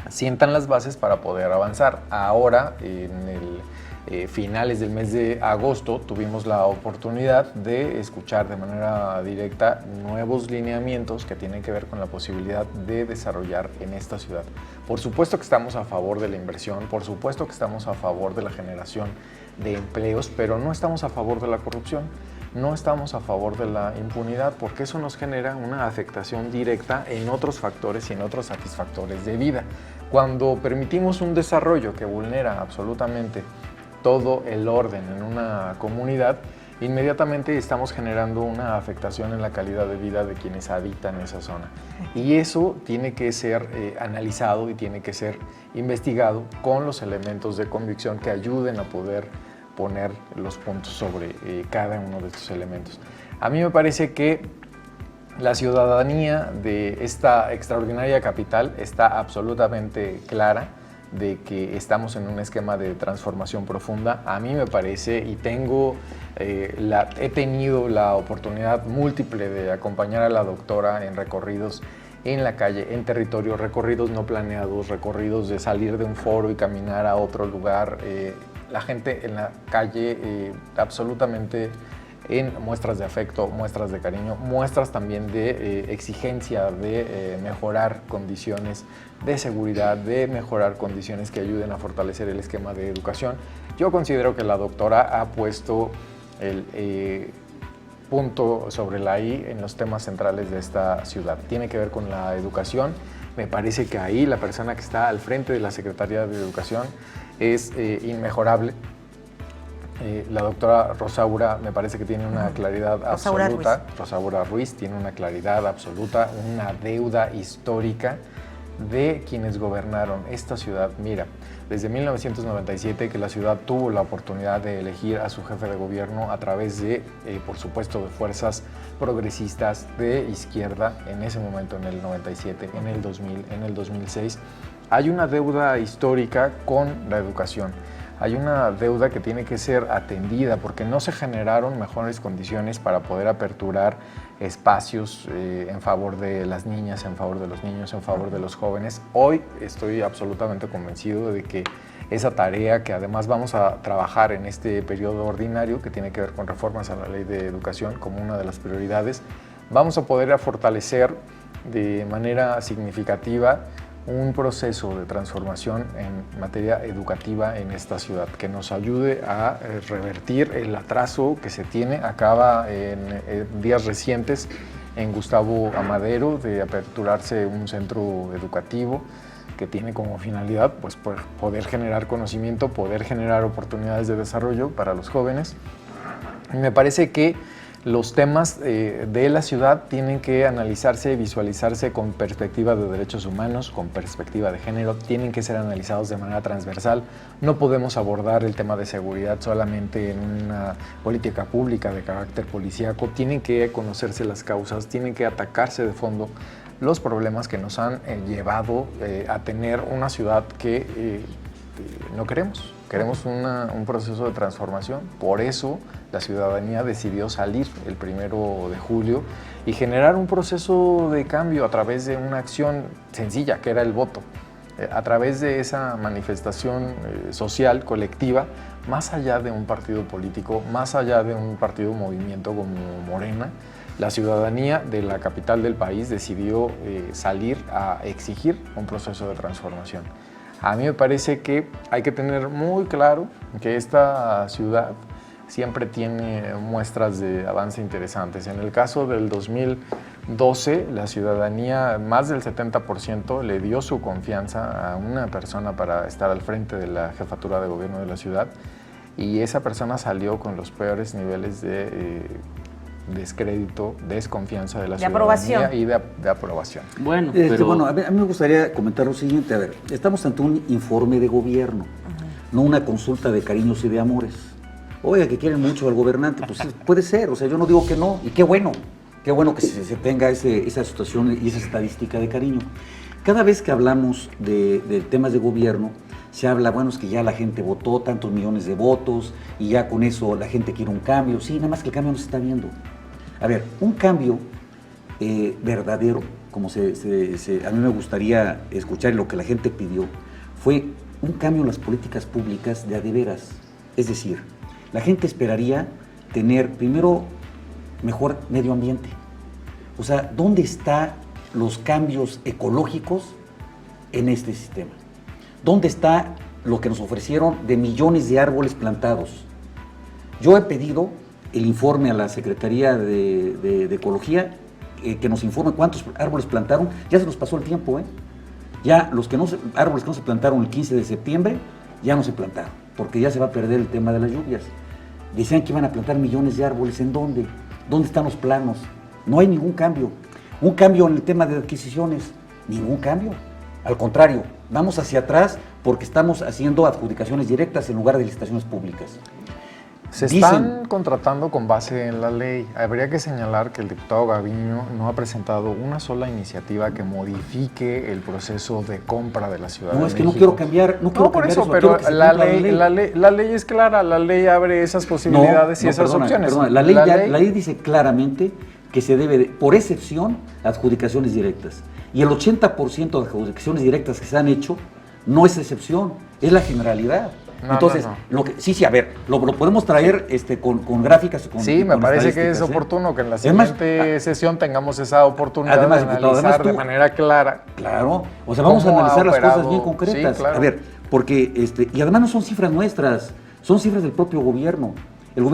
sientan las bases para poder avanzar. Ahora, en finales del mes de agosto, tuvimos la oportunidad de escuchar de manera directa nuevos lineamientos que tienen que ver con la posibilidad de desarrollar en esta ciudad. Por supuesto que estamos a favor de la inversión, por supuesto que estamos a favor de la generación de empleos, pero no estamos a favor de la corrupción. No estamos a favor de la impunidad porque eso nos genera una afectación directa en otros factores y en otros satisfactores de vida. Cuando permitimos un desarrollo que vulnera absolutamente todo el orden en una comunidad, inmediatamente estamos generando una afectación en la calidad de vida de quienes habitan esa zona. Y eso tiene que ser analizado y tiene que ser investigado con los elementos de convicción que ayuden a poder poner los puntos sobre cada uno de estos elementos. A mí me parece que la ciudadanía de esta extraordinaria capital está absolutamente clara de que estamos en un esquema de transformación profunda. A mí me parece, y he tenido la oportunidad múltiple de acompañar a la doctora en recorridos en la calle, en territorio, recorridos no planeados, recorridos de salir de un foro y caminar a otro lugar, la gente en la calle absolutamente en muestras de afecto, muestras de cariño, muestras también de exigencia de mejorar condiciones de seguridad, de mejorar condiciones que ayuden a fortalecer el esquema de educación. Yo considero que la doctora ha puesto el punto sobre la I en los temas centrales de esta ciudad. Tiene que ver con la educación. Me parece que ahí la persona que está al frente de la Secretaría de Educación es inmejorable. La doctora Rosaura me parece que tiene una claridad absoluta. Rosaura Ruiz tiene una claridad absoluta, una deuda histórica de quienes gobernaron esta ciudad. Mira, desde 1997 que la ciudad tuvo la oportunidad de elegir a su jefe de gobierno a través de, por supuesto, de fuerzas progresistas de izquierda, en ese momento, en el 97, en el 2000, en el 2006, hay una deuda histórica con la educación. Hay una deuda que tiene que ser atendida porque no se generaron mejores condiciones para poder aperturar espacios en favor de las niñas, en favor de los niños, en favor de los jóvenes. Hoy estoy absolutamente convencido de que esa tarea que además vamos a trabajar en este periodo ordinario, que tiene que ver con reformas a la Ley de Educación como una de las prioridades, vamos a poder fortalecer de manera significativa un proceso de transformación en materia educativa en esta ciudad que nos ayude a revertir el atraso que se tiene. Acaba en días recientes en Gustavo Amadero de aperturarse un centro educativo que tiene como finalidad pues, poder generar conocimiento, poder generar oportunidades de desarrollo para los jóvenes. Y me parece que los temas de la ciudad tienen que analizarse y visualizarse con perspectiva de derechos humanos, con perspectiva de género, tienen que ser analizados de manera transversal. No podemos abordar el tema de seguridad solamente en una política pública de carácter policíaco, tienen que conocerse las causas, tienen que atacarse de fondo los problemas que nos han llevado a tener una ciudad que no queremos. Queremos un proceso de transformación, por eso la ciudadanía decidió salir el 1 de julio y generar un proceso de cambio a través de una acción sencilla, que era el voto. A través de esa manifestación social, colectiva, más allá de un partido político, más allá de un partido movimiento como Morena, la ciudadanía de la capital del país decidió salir a exigir un proceso de transformación. A mí me parece que hay que tener muy claro que esta ciudad siempre tiene muestras de avance interesantes. En el caso del 2012, la ciudadanía, más del 70%, le dio su confianza a una persona para estar al frente de la jefatura de gobierno de la ciudad y esa persona salió con los peores niveles de descrédito, desconfianza de la ciudadanía y de aprobación. Bueno, pero... bueno, a mí me gustaría comentar lo siguiente. A ver, estamos ante un informe de gobierno, no una consulta de cariños y de amores. Oiga, que quieren mucho al gobernante, pues puede ser, o sea, yo no digo que no, y qué bueno que se tenga esa situación y esa estadística de cariño. Cada vez que hablamos de temas de gobierno, se habla, bueno, es que ya la gente votó tantos millones de votos y ya con eso la gente quiere un cambio. Sí, nada más que el cambio no se está viendo. A ver, un cambio verdadero, como a mí me gustaría escuchar lo que la gente pidió, fue un cambio en las políticas públicas de a de veras. Es decir, la gente esperaría tener, primero, mejor medio ambiente. O sea, ¿dónde están los cambios ecológicos en este sistema? ¿Dónde está lo que nos ofrecieron de millones de árboles plantados? Yo he pedido el informe a la Secretaría de Ecología, que nos informe cuántos árboles plantaron. Ya se nos pasó el tiempo, Ya los árboles que no se plantaron el 15 de septiembre, ya no se plantaron, porque ya se va a perder el tema de las lluvias. Decían que iban a plantar millones de árboles, ¿en dónde? ¿Dónde están los planos? No hay ningún cambio. Un cambio en el tema de adquisiciones, ningún cambio. Al contrario, vamos hacia atrás porque estamos haciendo adjudicaciones directas en lugar de licitaciones públicas. Se están contratando con base en la ley. Habría que señalar que el diputado Gaviño no ha presentado una sola iniciativa que modifique el proceso de compra de la Ciudad de México. No, es que no quiero cambiar, pero la ley es clara, la ley abre esas posibilidades y esas opciones. La ley dice claramente que se debe, por excepción, adjudicaciones directas. Y el 80% de adjudicaciones directas que se han hecho no es excepción, es la generalidad. No, Entonces, no. Lo que, sí, a ver, lo podemos traer con gráficas. Sí, me parece que es estadísticas, oportuno que en la Además, siguiente sesión tengamos esa oportunidad además, de diputado, analizar además tú- de manera clara. Claro, o sea, vamos a ¿Cómo ha analizar las cosas operado? bien concretas. Sí, claro. A ver, porque, y además no son cifras nuestras, son cifras del propio gobierno. El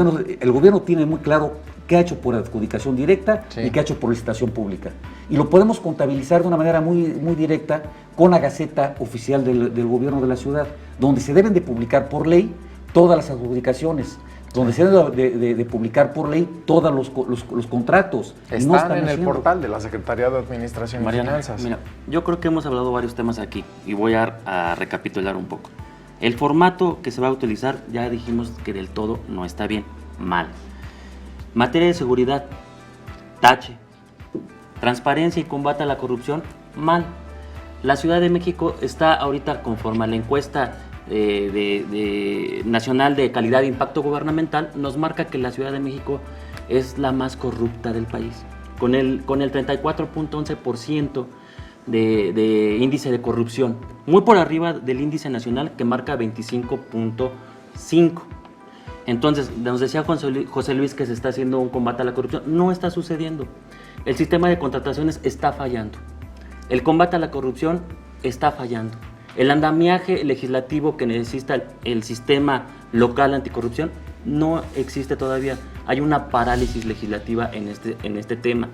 gobierno tiene muy claro qué ha hecho por adjudicación directa Sí. y qué ha hecho por licitación pública. Y lo podemos contabilizar de una manera muy directa con la Gaceta Oficial del Gobierno de la Ciudad, donde se deben de publicar por ley todas las adjudicaciones, donde se deben de publicar por ley todos los contratos. Y Están no están en el haciendo. portal de la Secretaría de Administración y Mariana, Finanzas. mira, yo creo que hemos hablado varios temas aquí y voy a recapitular un poco. El formato que se va a utilizar, ya dijimos que del todo no está bien, mal. Materia de seguridad, tache. Transparencia y combate a la corrupción, mal. La Ciudad de México está ahorita conforme a la encuesta nacional de calidad de impacto gubernamental, nos marca que la Ciudad de México es la más corrupta del país, con el 34.11% de índice de corrupción, muy por arriba del índice nacional que marca 25.5. Entonces, nos decía José Luis que se está haciendo un combate a la corrupción. No está sucediendo. El sistema de contrataciones está fallando. El combate a la corrupción está fallando. El andamiaje legislativo que necesita el sistema local anticorrupción no existe todavía. Hay una parálisis legislativa en este tema.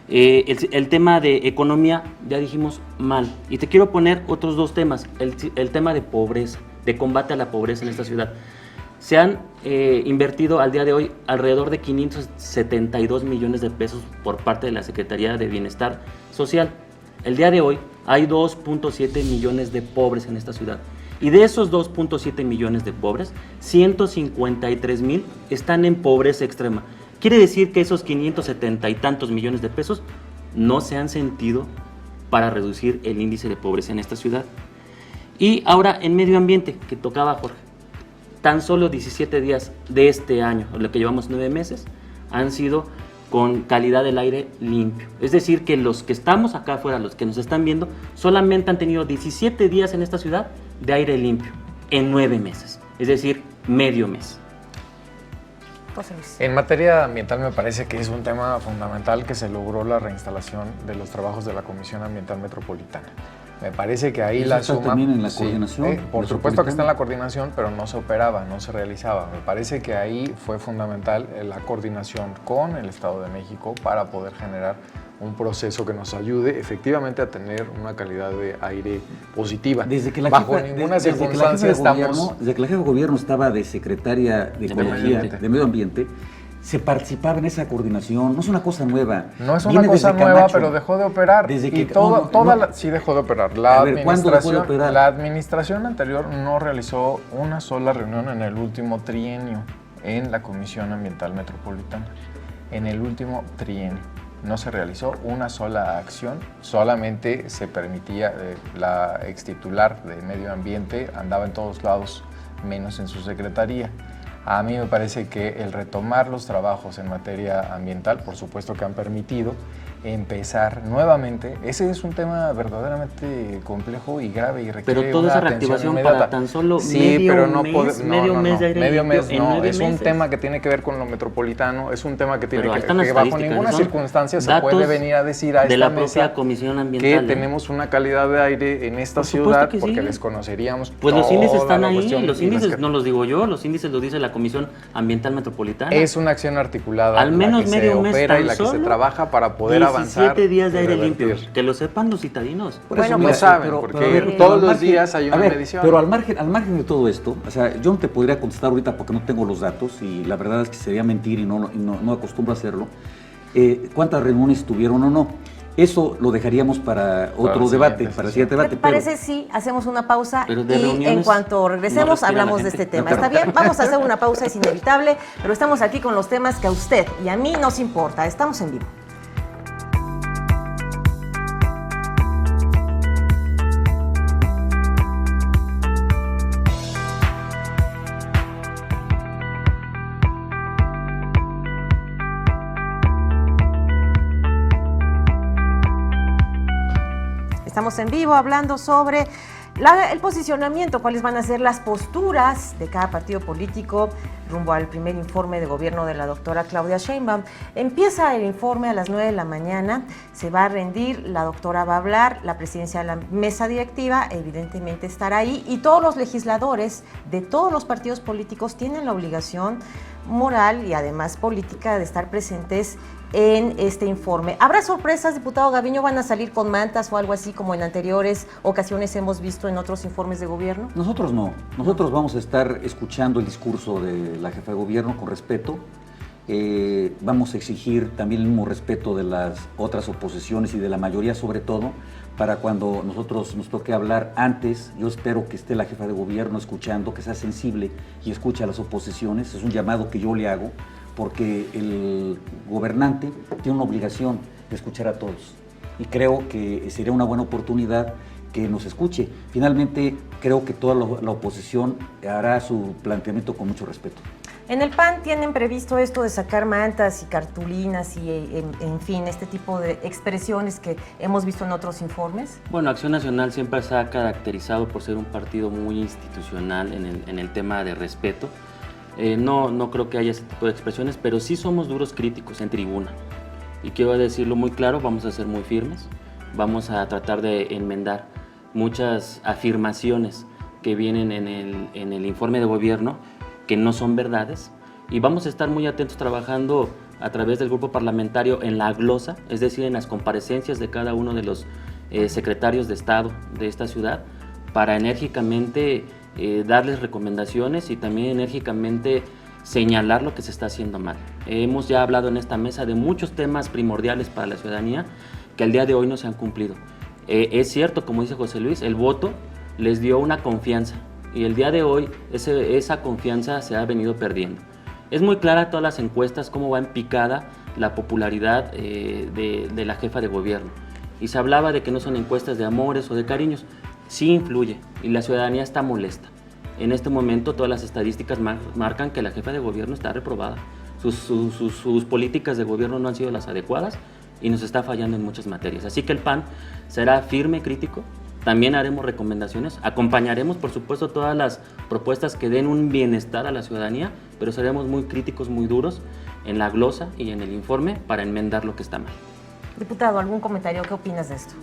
El tema de economía, ya dijimos, mal. Y te quiero poner otros dos temas. El tema de pobreza, de combate a la pobreza en esta ciudad. Se han invertido al día de hoy alrededor de 572 millones de pesos por parte de la Secretaría de Bienestar Social. El día de hoy hay 2.7 millones de pobres en esta ciudad. Y de esos 2.7 millones de pobres, 153 mil están en pobreza extrema. Quiere decir que esos 570 y tantos millones de pesos no se han sentido para reducir el índice de pobreza en esta ciudad. Y ahora en medio ambiente, que tocaba Jorge, tan solo 17 días de este año, lo que llevamos 9 meses, han sido con calidad del aire limpio. Es decir, que los que estamos acá afuera, los que nos están viendo, solamente han tenido 17 días en esta ciudad de aire limpio en 9 meses, es decir, medio mes. José Luis. En materia ambiental me parece que es un tema fundamental que se logró la reinstalación de los trabajos de la Comisión Ambiental Metropolitana. Me parece que ahí ¿Eso la está suma... también en la sí, coordinación por supuesto que está en metropolitana? la coordinación, pero no se operaba, no se realizaba. Me parece que ahí fue fundamental la coordinación con el Estado de México para poder generar un proceso que nos ayude efectivamente a tener una calidad de aire positiva. Desde que la Bajo jefa, ninguna desde que la jefa circunstancia de estamos... gobierno, desde que la jefa de gobierno estaba de secretaria de Ecología, Ambiente. de Medio Ambiente, se participaba en esa coordinación. No es una cosa nueva. No es una Viene cosa desde nueva, Camacho. pero dejó de operar. Desde Y que- todo, no, toda no. sí dejó de operar. A ver, ¿cuándo dejó de operar? La administración anterior no realizó una sola reunión en el último trienio en la Comisión Ambiental Metropolitana. En el último trienio no se realizó una sola acción, solamente se permitía, la extitular de Medio Ambiente andaba en todos lados, menos en su secretaría. A mí me parece que el retomar los trabajos en materia ambiental, por supuesto que han permitido empezar nuevamente. Ese es un tema verdaderamente complejo y grave y requiere Pero toda una esa atención reactivación inmediata. para tan solo Sí, medio pero no mes, puede- medio mes de aire medio limpio mes en no. 9 Es un meses. tema que tiene que ver con lo metropolitano, es un tema que tiene Pero ahí que están las bajo estadísticas, ninguna son circunstancia se datos puede venir a decir a de esta la propia mesa Comisión que Ambiental. tenemos una calidad de aire en esta Por supuesto ciudad que porque sí. desconoceríamos Pues los índices toda están la ahí, cuestión los y las índices que- no los digo yo, los índices los dice la Comisión Ambiental Metropolitana. Es una acción articulada Al menos la que medio se mes opera y tan la que se solo, trabaja para poder 17 avanzar. días de y aire revertir. limpio, que lo sepan los citadinos. Por Bueno, eso, lo pues, saben, porque pero todos al los margen- días hay una a ver, medición. Pero al margen de todo esto, o sea, yo no te podría contestar ahorita porque no tengo los datos y la verdad es que sería mentir y no acostumbro a hacerlo. ¿Cuántas reuniones tuvieron o no? Eso lo dejaríamos para otro la debate, siguiente para el sesión. siguiente ¿Qué debate. te parece si hacemos una pausa Pero de y en reuniones cuanto no regresemos respira hablamos la de este gente. tema? ¿Está bien? Vamos a hacer una pausa, es inevitable, pero estamos aquí con los temas que a usted y a mí nos importa. Estamos en vivo. Estamos en vivo hablando sobre el posicionamiento, cuáles van a ser las posturas de cada partido político rumbo al primer informe de gobierno de la doctora Claudia Sheinbaum. Empieza el informe a las 9 de la mañana, se va a rendir, la doctora va a hablar, la presidencia de la mesa directiva evidentemente estará ahí y todos los legisladores de todos los partidos políticos tienen la obligación moral y además política de estar presentes en este informe. ¿Habrá sorpresas, diputado Gaviño? ¿Van a salir con mantas o algo así como en anteriores ocasiones hemos visto en otros informes de gobierno? Nosotros no. Nosotros vamos a estar escuchando el discurso de la jefa de gobierno con respeto. Vamos a exigir también el mismo respeto de las otras oposiciones y de la mayoría sobre todo, para cuando nosotros nos toque hablar antes. Yo espero que esté la jefa de gobierno escuchando, que sea sensible y escuche a las oposiciones. Es un llamado que yo le hago, porque el gobernante tiene una obligación de escuchar a todos. Y creo que sería una buena oportunidad que nos escuche. Finalmente, creo que toda la oposición hará su planteamiento con mucho respeto. En el PAN tienen previsto esto de sacar mantas y cartulinas y, en fin, este tipo de expresiones que hemos visto en otros informes. Bueno, Acción Nacional siempre se ha caracterizado por ser un partido muy institucional en el tema de respeto. No creo que haya ese tipo de expresiones, pero sí somos duros críticos en tribuna. Y quiero decirlo muy claro, vamos a ser muy firmes, vamos a tratar de enmendar muchas afirmaciones que vienen en el informe de gobierno que no son verdades, y vamos a estar muy atentos trabajando a través del grupo parlamentario en la glosa, es decir, en las comparecencias de cada uno de los secretarios de Estado de esta ciudad, para enérgicamente darles recomendaciones y también enérgicamente señalar lo que se está haciendo mal. Hemos ya hablado en esta mesa de muchos temas primordiales para la ciudadanía que al día de hoy no se han cumplido. Es cierto, como dice José Luis, el voto les dio una confianza y el día de hoy esa confianza se ha venido perdiendo. Es muy clara todas las encuestas cómo va en picada la popularidad de la jefa de gobierno. Y se hablaba de que no son encuestas de amores o de cariños. Sí influye y la ciudadanía está molesta. En este momento todas las estadísticas marcan que la jefa de gobierno está reprobada. Sus políticas de gobierno no han sido las adecuadas y nos está fallando en muchas materias. Así que el PAN será firme y crítico. También haremos recomendaciones, acompañaremos por supuesto todas las propuestas que den un bienestar a la ciudadanía, pero seremos muy críticos, muy duros en la glosa y en el informe para enmendar lo que está mal. Diputado, ¿algún comentario? ¿Qué opinas de esto?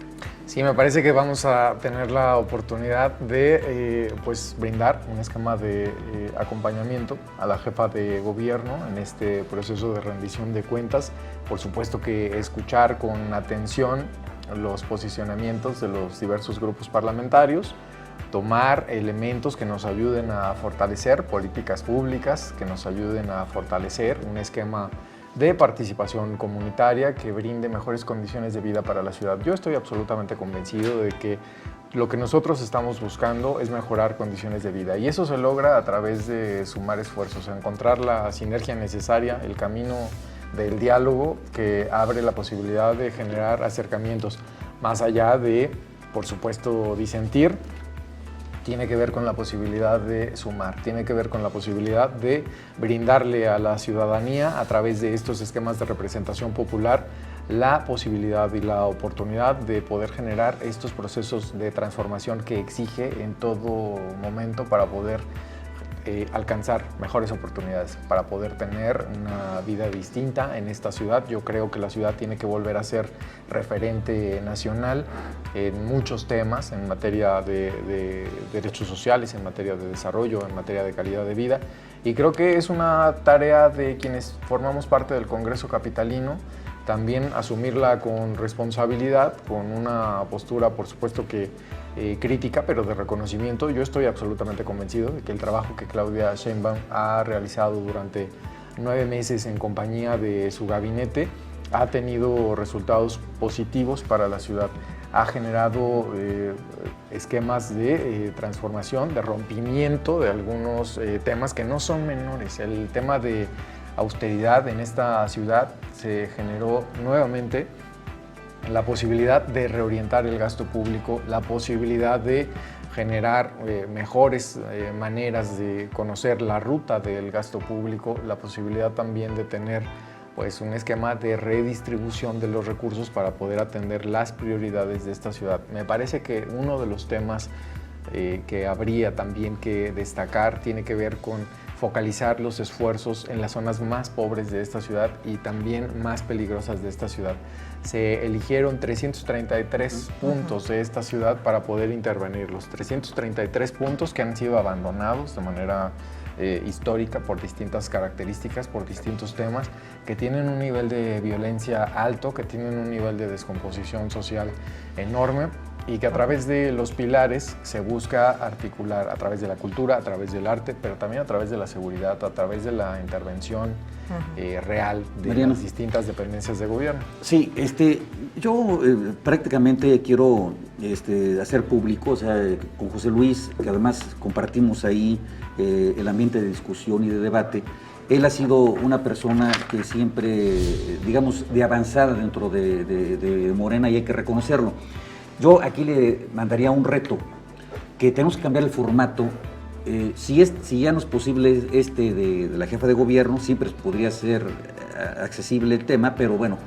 Sí, me parece que vamos a tener la oportunidad de brindar un esquema de acompañamiento a la jefa de gobierno en este proceso de rendición de cuentas. Por supuesto que escuchar con atención los posicionamientos de los diversos grupos parlamentarios, tomar elementos que nos ayuden a fortalecer políticas públicas, que nos ayuden a fortalecer un esquema de participación comunitaria que brinde mejores condiciones de vida para la ciudad. Yo estoy absolutamente convencido de que lo que nosotros estamos buscando es mejorar condiciones de vida y eso se logra a través de sumar esfuerzos, encontrar la sinergia necesaria, el camino del diálogo que abre la posibilidad de generar acercamientos más allá de, por supuesto, disentir. Tiene que ver con la posibilidad de sumar, tiene que ver con la posibilidad de brindarle a la ciudadanía a través de estos esquemas de representación popular la posibilidad y la oportunidad de poder generar estos procesos de transformación que exige en todo momento para poder alcanzar mejores oportunidades, para poder tener una vida distinta en esta ciudad. Yo creo que la ciudad tiene que volver a ser referente nacional en muchos temas, en materia de derechos sociales, en materia de desarrollo, en materia de calidad de vida. Y creo que es una tarea de quienes formamos parte del Congreso Capitalino, también asumirla con responsabilidad, con una postura, por supuesto que crítica, pero de reconocimiento. Yo estoy absolutamente convencido de que el trabajo que Claudia Sheinbaum ha realizado durante 9 meses en compañía de su gabinete ha tenido resultados positivos para la ciudad. Ha generado esquemas de transformación, de rompimiento de algunos temas que no son menores. El tema de austeridad en esta ciudad se generó nuevamente la posibilidad de reorientar el gasto público, la posibilidad de generar mejores maneras de conocer la ruta del gasto público, la posibilidad también de tener un esquema de redistribución de los recursos para poder atender las prioridades de esta ciudad. Me parece que uno de los temas que habría también que destacar tiene que ver con focalizar los esfuerzos en las zonas más pobres de esta ciudad y también más peligrosas de esta ciudad. Se eligieron 333 puntos de esta ciudad para poder intervenirlos, 333 puntos que han sido abandonados de manera histórica por distintas características, por distintos temas, que tienen un nivel de violencia alto, que tienen un nivel de descomposición social enorme y que a través de los pilares se busca articular a través de la cultura, a través del arte, pero también a través de la seguridad, a través de la intervención real de Mariano, las distintas dependencias de gobierno. Sí, yo prácticamente quiero hacer público, o sea, con José Luis, que además compartimos ahí el ambiente de discusión y de debate. Él ha sido una persona que siempre, digamos, de avanzada dentro de Morena y hay que reconocerlo. Yo aquí le mandaría un reto, que tenemos que cambiar el formato. Si ya no es posible de la jefa de gobierno, siempre podría ser accesible el tema, pero bueno,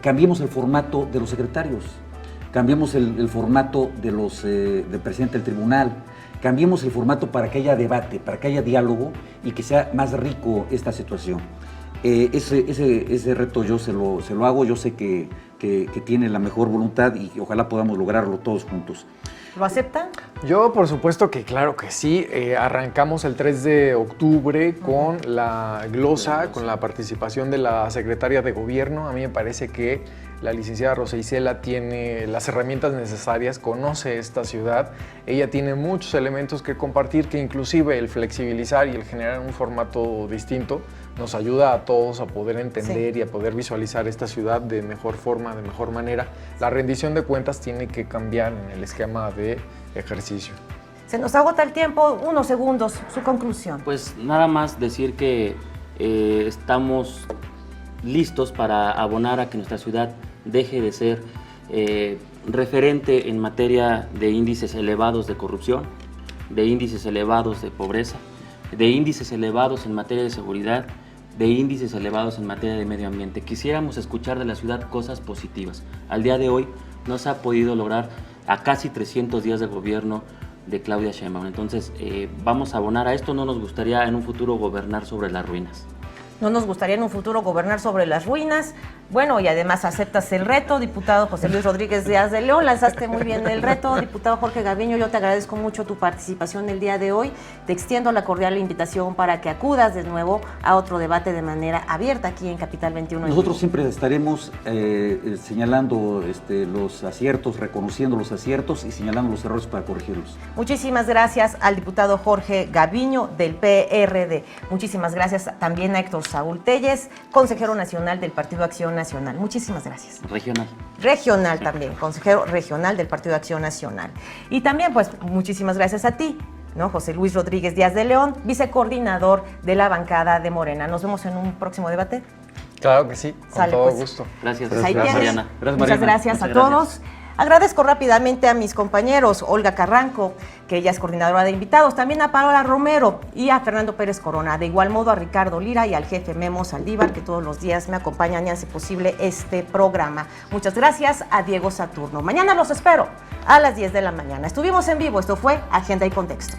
cambiemos el formato de los secretarios, cambiemos el formato del presidente del tribunal, cambiemos el formato para que haya debate, para que haya diálogo y que sea más rico esta situación. Ese reto yo se lo hago, yo sé que tiene la mejor voluntad y ojalá podamos lograrlo todos juntos. ¿Lo aceptan? Yo, por supuesto que claro que sí. Arrancamos el 3 de octubre con la glosa, con la participación de la secretaria de Gobierno. A mí me parece que la licenciada Rosa Isela tiene las herramientas necesarias, conoce esta ciudad. Ella tiene muchos elementos que compartir, que inclusive el flexibilizar y el generar un formato distinto nos ayuda a todos a poder entender y a poder visualizar esta ciudad de mejor forma, de mejor manera. La rendición de cuentas tiene que cambiar en el esquema de ejercicio. Se nos agota el tiempo, unos segundos, su conclusión. Pues nada más decir que estamos listos para abonar a que nuestra ciudad deje de ser referente en materia de índices elevados de corrupción, de índices elevados de pobreza, de índices elevados en materia de seguridad, de índices elevados en materia de medio ambiente. Quisiéramos escuchar de la ciudad cosas positivas. Al día de hoy no se ha podido lograr a casi 300 días de gobierno de Claudia Sheinbaum. Entonces, vamos a abonar a esto. No nos gustaría en un futuro gobernar sobre las ruinas. No nos gustaría en un futuro gobernar sobre las ruinas. Bueno, y además aceptas el reto, diputado José Luis Rodríguez Díaz de León, lanzaste muy bien el reto. Diputado Jorge Gaviño, yo te agradezco mucho tu participación el día de hoy. Te extiendo la cordial invitación para que acudas de nuevo a otro debate de manera abierta aquí en Capital 21. Nosotros siempre estaremos señalando los aciertos, reconociendo los aciertos y señalando los errores para corregirlos. Muchísimas gracias al diputado Jorge Gaviño del PRD. Muchísimas gracias también a Héctor Saúl Telles, consejero nacional del Partido Acción Nacional. Muchísimas gracias. Regional. Regional también, consejero regional del Partido Acción Nacional. Y también, pues, muchísimas gracias a ti, ¿no? José Luis Rodríguez Díaz de León, vicecoordinador de la bancada de Morena. Nos vemos en un próximo debate. Claro que sí, con Sale, todo pues. gusto. Gracias. Pues ahí Gracias, tienes. Mariana. Gracias, Muchas Mariana. gracias Muchas a todos. Agradezco rápidamente a mis compañeros, Olga Carranco, que ella es coordinadora de invitados, también a Paola Romero y a Fernando Pérez Corona, de igual modo a Ricardo Lira y al jefe Memo Saldívar, que todos los días me acompañan y hace posible este programa. Muchas gracias a Diego Saturno. Mañana los espero a las 10 de la mañana. Estuvimos en vivo, esto fue Agenda y Contexto.